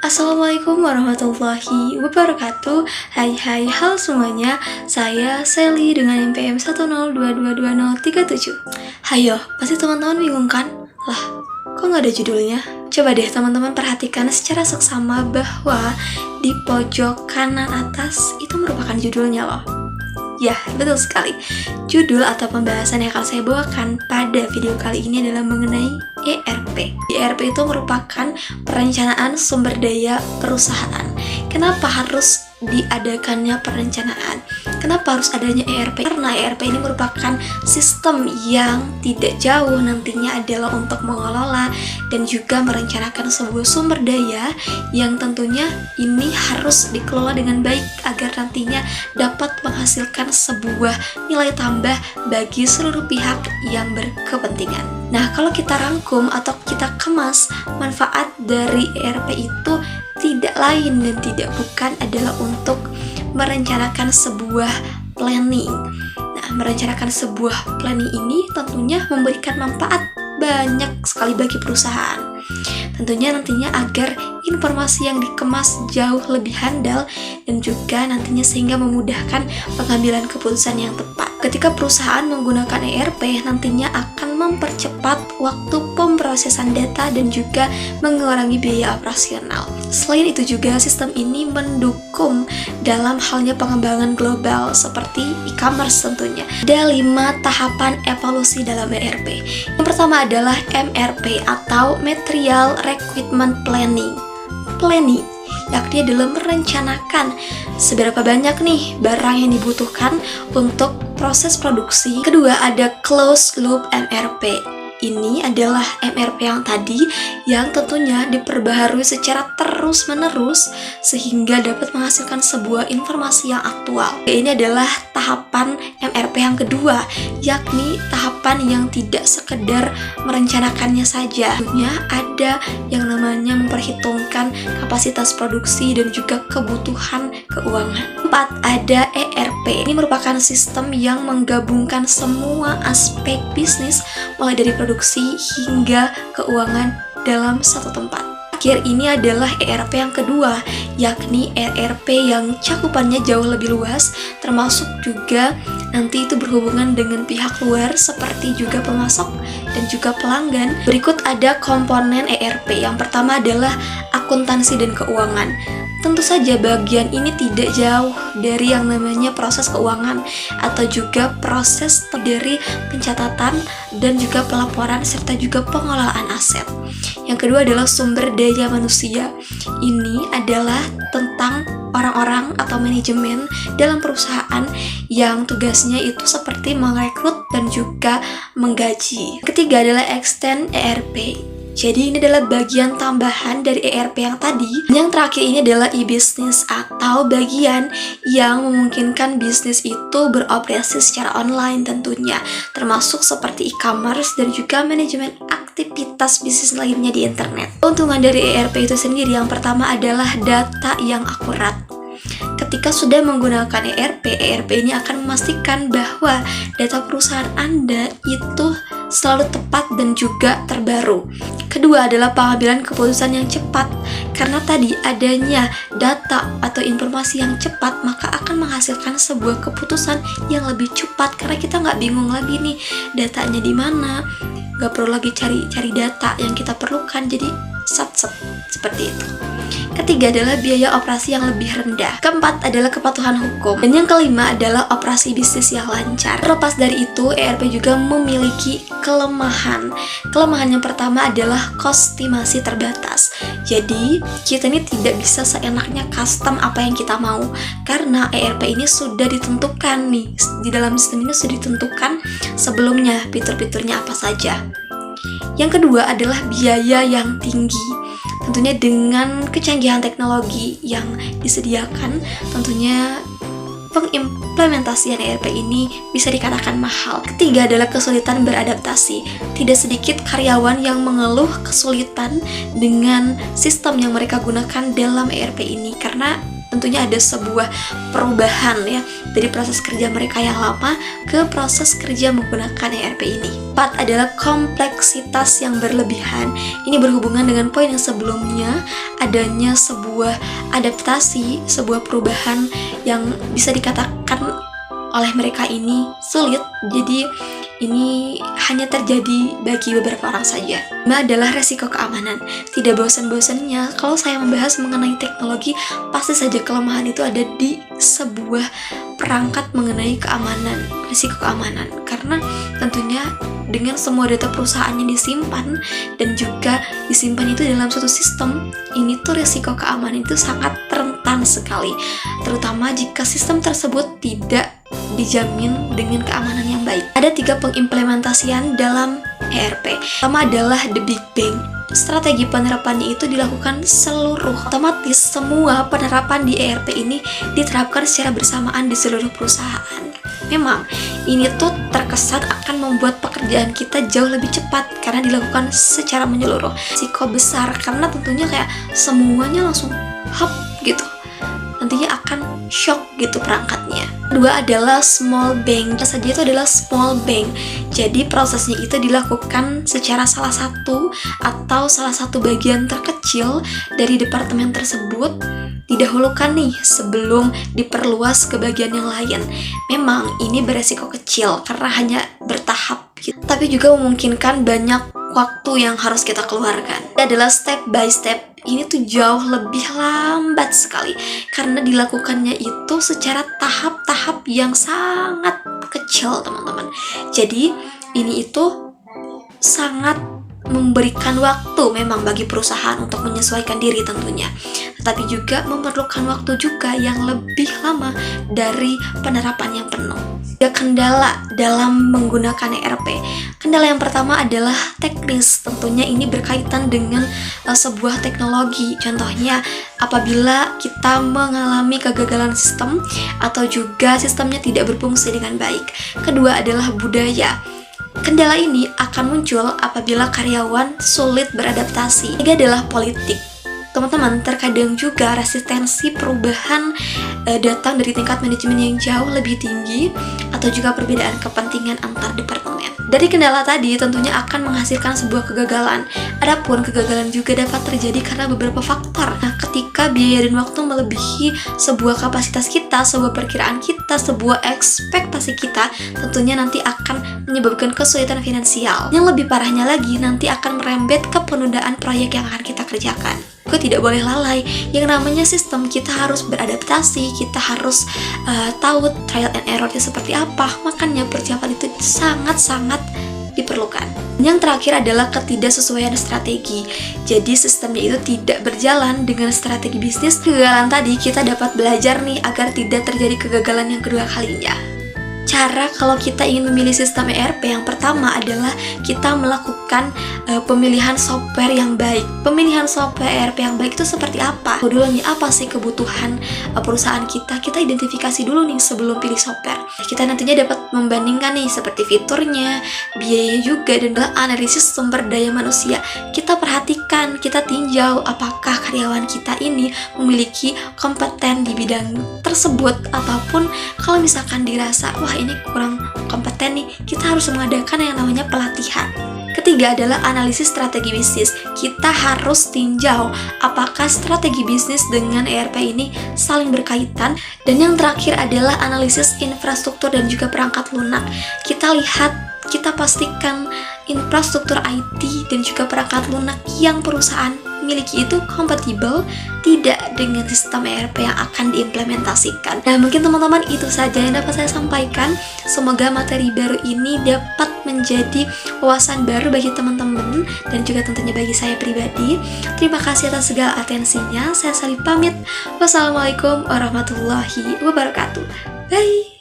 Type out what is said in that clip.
Assalamualaikum warahmatullahi wabarakatuh. Hai halo semuanya. Saya Sally dengan NPM 102222037. Hayo, pasti teman-teman bingung kan? Lah, kok nggak ada judulnya? Coba deh teman-teman perhatikan secara seksama bahwa di pojok kanan atas itu merupakan judulnya loh. Ya, betul sekali. Judul atau pembahasan yang akan saya bawakan pada video kali ini adalah mengenai ERP. ERP itu merupakan perencanaan sumber daya perusahaan. Kenapa harus diadakannya perencanaan? Kenapa harus adanya ERP? Karena ERP ini merupakan sistem yang tidak jauh nantinya adalah untuk mengelola dan juga merencanakan sebuah sumber daya yang tentunya ini harus dikelola dengan baik agar nantinya dapat menghasilkan sebuah nilai tambah bagi seluruh pihak yang berkepentingan. Nah, kalau kita rangkum atau kita kemas, manfaat dari ERP itu tidak lain dan tidak bukan adalah untuk merencanakan sebuah planning. Nah, merencanakan sebuah planning ini tentunya memberikan manfaat banyak sekali bagi perusahaan. Tentunya nantinya agar informasi yang dikemas jauh lebih handal dan juga nantinya sehingga memudahkan pengambilan keputusan yang tepat. Ketika perusahaan menggunakan ERP, nantinya akan mempercepat waktu pemrosesan data dan juga mengurangi biaya operasional. Selain itu juga sistem ini mendukung dalam halnya pengembangan global seperti e-commerce tentunya. Ada 5 tahapan evolusi dalam ERP. Yang pertama adalah MRP atau Material Requirement Planning, yakni adalah merencanakan seberapa banyak nih barang yang dibutuhkan untuk proses produksi. Kedua ada Closed Loop MRP. Ini adalah MRP yang tadi yang tentunya diperbaharui secara terus-menerus sehingga dapat menghasilkan sebuah informasi yang aktual. Ini adalah tahapan MRP yang kedua, yakni tahapan yang tidak sekedar merencanakannya saja. Tentunya ada yang namanya memperhitungkan kapasitas produksi dan juga kebutuhan keuangan. 4. Ada ERP. Ini merupakan sistem yang menggabungkan semua aspek bisnis mulai dari produksi hingga keuangan dalam satu tempat. Akhir ini adalah ERP yang kedua, yakni ERP yang cakupannya jauh lebih luas, termasuk juga nanti itu berhubungan dengan pihak luar seperti juga pemasok dan juga pelanggan. Berikut ada komponen ERP. Yang pertama adalah akuntansi dan keuangan. Tentu saja bagian ini tidak jauh dari yang namanya proses keuangan atau juga proses dari pencatatan dan juga pelaporan serta juga pengelolaan aset. Yang kedua adalah sumber daya manusia. Ini adalah tentang orang-orang atau manajemen dalam perusahaan yang tugasnya itu seperti merekrut dan juga menggaji. Ketiga adalah extend ERP. Jadi ini adalah bagian tambahan dari ERP yang tadi. Yang terakhir ini adalah e-business atau bagian yang memungkinkan bisnis itu beroperasi secara online tentunya, termasuk seperti e-commerce dan juga manajemen aktivitas bisnis lainnya di internet. Keuntungan dari ERP itu sendiri yang pertama adalah data yang akurat. Ketika sudah menggunakan ERP ini akan memastikan bahwa data perusahaan Anda itu selalu tepat dan juga terbaru. Kedua adalah pengambilan keputusan yang cepat. Karena tadi adanya data atau informasi yang cepat, maka akan menghasilkan sebuah keputusan yang lebih cepat karena kita nggak bingung lagi nih datanya di mana, nggak perlu lagi cari data yang kita perlukan, jadi seperti itu. Ketiga adalah biaya operasi yang lebih rendah. Keempat adalah kepatuhan hukum. Dan yang kelima adalah operasi bisnis yang lancar. Terlepas dari itu, ERP juga memiliki kelemahan. Kelemahan yang pertama adalah kostimasi terbatas. Jadi, kita ini tidak bisa seenaknya custom apa yang kita mau. Karena ERP ini sudah ditentukan nih. Di dalam sistem ini sudah ditentukan sebelumnya fitur-fiturnya apa saja. Yang kedua adalah biaya yang tinggi. Tentunya dengan kecanggihan teknologi yang disediakan, tentunya pengimplementasian ERP ini bisa dikatakan mahal. Ketiga adalah kesulitan beradaptasi. Tidak sedikit karyawan yang mengeluh kesulitan dengan sistem yang mereka gunakan dalam ERP ini karena tentunya ada sebuah perubahan ya dari proses kerja mereka yang lama ke proses kerja menggunakan ERP ini. 4 adalah kompleksitas yang berlebihan. Ini berhubungan dengan poin yang sebelumnya, adanya sebuah adaptasi, sebuah perubahan yang bisa dikatakan oleh mereka ini sulit. Jadi ini hanya terjadi bagi beberapa orang saja. 5 adalah resiko keamanan. Tidak bosan-bosannya kalau saya membahas mengenai teknologi, pasti saja kelemahan itu ada di sebuah perangkat mengenai keamanan, risiko keamanan. Karena tentunya dengan semua data perusahaan yang disimpan dan juga disimpan itu dalam suatu sistem, ini tuh risiko keamanan itu sangat rentan sekali. Terutama jika sistem tersebut tidak dijamin dengan keamanan yang baik. Ada 3 pengimplementasian dalam ERP. Pertama adalah the big bang. Strategi penerapannya itu dilakukan seluruh, otomatis semua penerapan di ERP ini diterapkan secara bersamaan di seluruh perusahaan. Memang ini tuh terkesan akan membuat pekerjaan kita jauh lebih cepat karena dilakukan secara menyeluruh. Risiko besar karena tentunya kayak semuanya langsung hop gitu. Nantinya akan shock gitu perangkatnya. Kedua adalah small bang. Saja itu adalah small bang. Jadi prosesnya itu dilakukan secara salah satu bagian terkecil dari departemen tersebut didahulukan nih sebelum diperluas ke bagian yang lain. Memang ini beresiko kecil karena hanya bertahap gitu. Tapi juga memungkinkan banyak waktu yang harus kita keluarkan. Ini adalah step by step. Ini tuh jauh lebih lambat sekali karena dilakukannya itu secara tahap-tahap yang sangat kecil, teman-teman. Jadi ini itu sangat memberikan waktu memang bagi perusahaan untuk menyesuaikan diri tentunya, tetapi juga memerlukan waktu juga yang lebih lama dari penerapan yang penuh. Ada kendala dalam menggunakan ERP. Kendala yang pertama adalah teknis. Tentunya ini berkaitan dengan sebuah teknologi. Contohnya apabila kita mengalami kegagalan sistem atau juga sistemnya tidak berfungsi dengan baik. Kedua adalah budaya. Kendala ini akan muncul apabila karyawan sulit beradaptasi. Ketiga adalah politik. Teman-teman, terkadang juga resistensi perubahan datang dari tingkat manajemen yang jauh lebih tinggi atau juga perbedaan kepentingan antar departemen. Dari kendala tadi tentunya akan menghasilkan sebuah kegagalan. Adapun kegagalan juga dapat terjadi karena beberapa faktor. Nah, ketika biaya dan waktu melebihi sebuah kapasitas kita, sebuah perkiraan kita, sebuah ekspektasi kita, tentunya nanti akan menyebabkan kesulitan finansial. Yang lebih parahnya lagi, nanti akan merembet ke penundaan proyek yang akan kita kerjakan. Juga tidak boleh lalai, yang namanya sistem kita harus beradaptasi, kita harus tahu trial and errornya seperti apa. Makanya persiapan itu sangat-sangat diperlukan. Yang terakhir adalah ketidaksesuaian strategi. Jadi sistemnya itu tidak berjalan dengan strategi bisnis. Kegagalan tadi kita dapat belajar nih agar tidak terjadi kegagalan yang kedua kalinya. Cara kalau kita ingin memilih sistem ERP, yang pertama adalah kita melakukan pemilihan software yang baik. Pemilihan software ERP yang baik itu seperti apa? Dulu nih, apa sih kebutuhan perusahaan kita? Kita identifikasi dulu nih sebelum pilih software. Kita nantinya dapat membandingkan nih seperti fiturnya, biayanya juga, dan analisis sumber daya manusia. Kita perhatikan, kita tinjau apakah karyawan kita ini memiliki kompeten di bidang tersebut, ataupun kalau misalkan dirasa wah ini kurang kompeten nih, kita harus mengadakan yang namanya pelatihan. Ketiga adalah analisis strategi bisnis. Kita harus tinjau apakah strategi bisnis dengan ERP ini saling berkaitan. Dan yang terakhir adalah analisis infrastruktur dan juga perangkat lunak. Kita lihat, kita pastikan infrastruktur IT dan juga perangkat lunak yang perusahaan miliki itu kompatibel tidak dengan sistem ERP yang akan diimplementasikan. Nah, mungkin teman-teman itu saja yang dapat saya sampaikan. Semoga materi baru ini dapat menjadi wawasan baru bagi teman-teman dan juga tentunya bagi saya pribadi. Terima kasih atas segala atensinya. Saya Sally pamit. Wassalamualaikum warahmatullahi wabarakatuh. Bye.